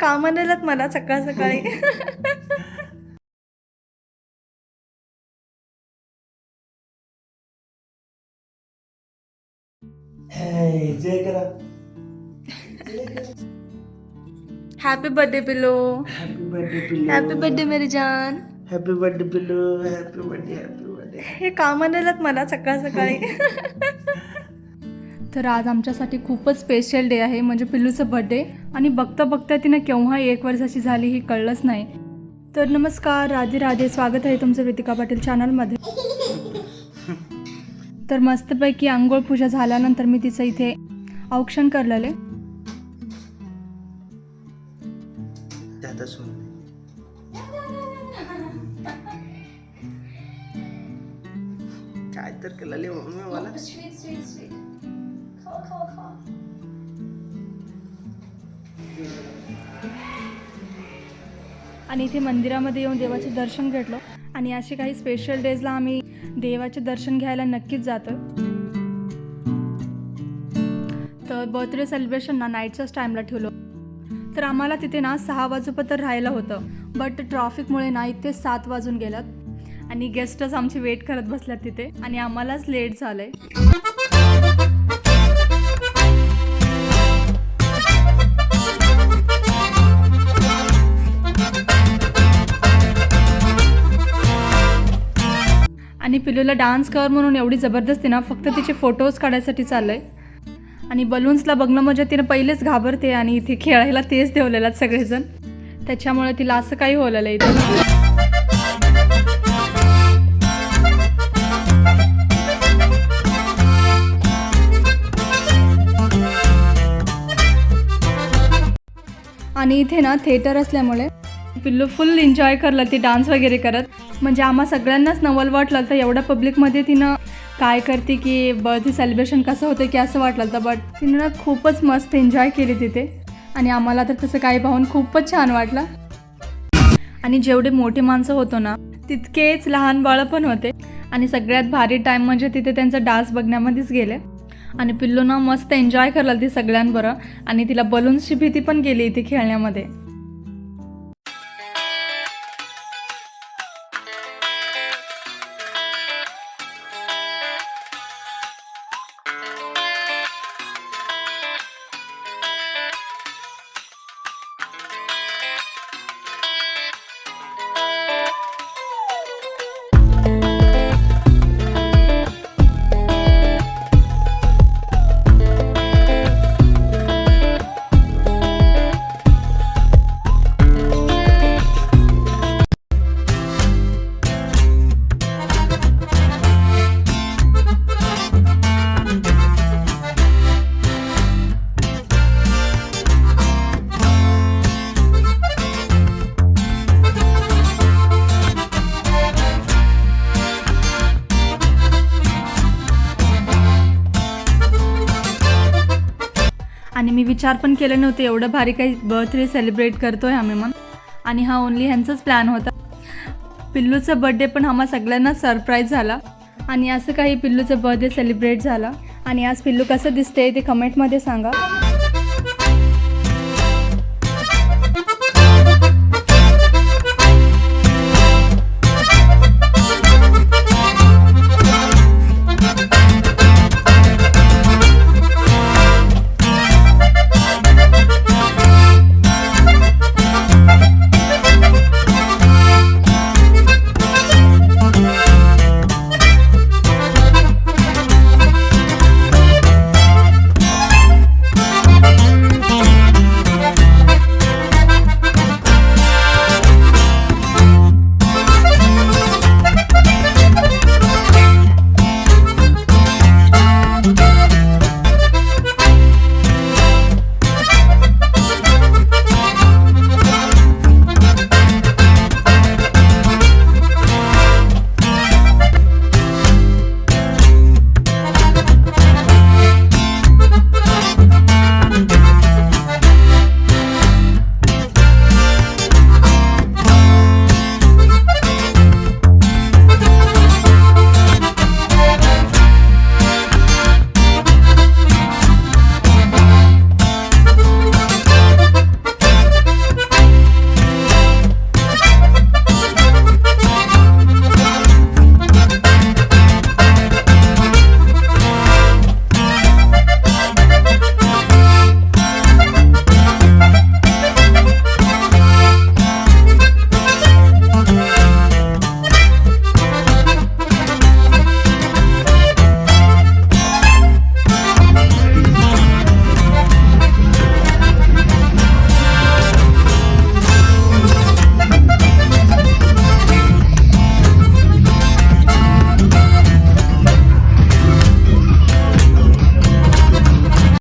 का म्हणालात मला सकाळ सकाळी? जय करा. हॅपी बर्थडे पिल्लू. हॅपी बर्थडे पिल्लू. हॅपी बर्थडे मेरी जान. हॅपी बर्थडे पिल्लू. Happy birthday. Happy birthday. हे का म्हणालात मला सकाळ सकाळी? तर आज आमच्यासाठी खूपच स्पेशल डे आहे, म्हणजे पिल्लूचं बर्थडे. आणि बघता बघता तिनं केव्हा 1 वर्षाची झाली ही कळलंच नाही. तर नमस्कार, राधे राधे, स्वागत आहे तुमचं रितिका पाटील चॅनलमध्ये. तर मस्तपैकी आंघोळ पूजा झाल्यानंतर मी तिचं इथे औक्षण करलेले. दादा सुन काय तर केलं मम्मी मला. आणि इथे मंदिरामध्ये येऊन देवाचे दर्शन घेतलं. आणि असे काही स्पेशल डेजला आम्ही देवाचे दर्शन घ्यायला नक्कीच जातो. तर बर्थडे सेलिब्रेशन ना नाईटच्याच टाईमला ठेवलं. तर आम्हाला तिथे ना 6 वाजूपर्यंत राहायला होतं, बट ट्रॉफिकमुळे ना इथे 7 वाजून गेल्यात. आणि गेस्टच आमची वेट करत बसल्यात तिथे आणि आम्हालाच लेट झालं आहे. आणि पिल्लूला डान्स कर म्हणून एवढी जबरदस्ती ना फक्त तिचे फोटोज काढायसाठी चाललं आहे. आणि बलून्सला बघणं म्हणजे तिनं पहिलेच घाबरते आणि इथे खेळायला तेच ठेवलेलं सगळेजण, त्याच्यामुळे तिला असं काही होलेलं आहे इथे. आणि इथे ना थिएटर असल्यामुळे पिल्लू फुल एन्जॉय करलं ती डान्स वगैरे करत. म्हणजे आम्हा सगळ्यांनाच नवल वाटलं तर एवढ्या पब्लिकमध्ये तिनं काय करते की बर्थडे सेलिब्रेशन कसं होतं की असं वाटलं तर, बट तिनं ना खूपच मस्त एन्जॉय केली तिथे. आणि आम्हाला तर तसं काही पाहून खूपच छान वाटलं. आणि जेवढे मोठे माणसं होतो ना तितकेच लहान बाळं पण होते. आणि सगळ्यात भारी टाईम म्हणजे तिथे त्यांचा डान्स बघण्यामध्येच गेले. आणि पिल्लू ना मस्त एन्जॉय करलं ती सगळ्यांबरोबर. आणि तिला बलून्सची भीती पण गेली इथे खेळण्यामध्ये. आणि मी विचार पण केलं नव्हतं एवढं भारी काही बर्थडे सेलिब्रेट करतोय आम्ही मग. आणि हा ओन्ली ह्यांचाच प्लॅन होता. पिल्लूचा बर्थडे पण आम्हा सगळ्यांना सरप्राईज झाला. आणि असं काही पिल्लूचं बर्थडे सेलिब्रेट झाला. आणि आज पिल्लू कसं दिसते ते कमेंटमध्ये सांगा.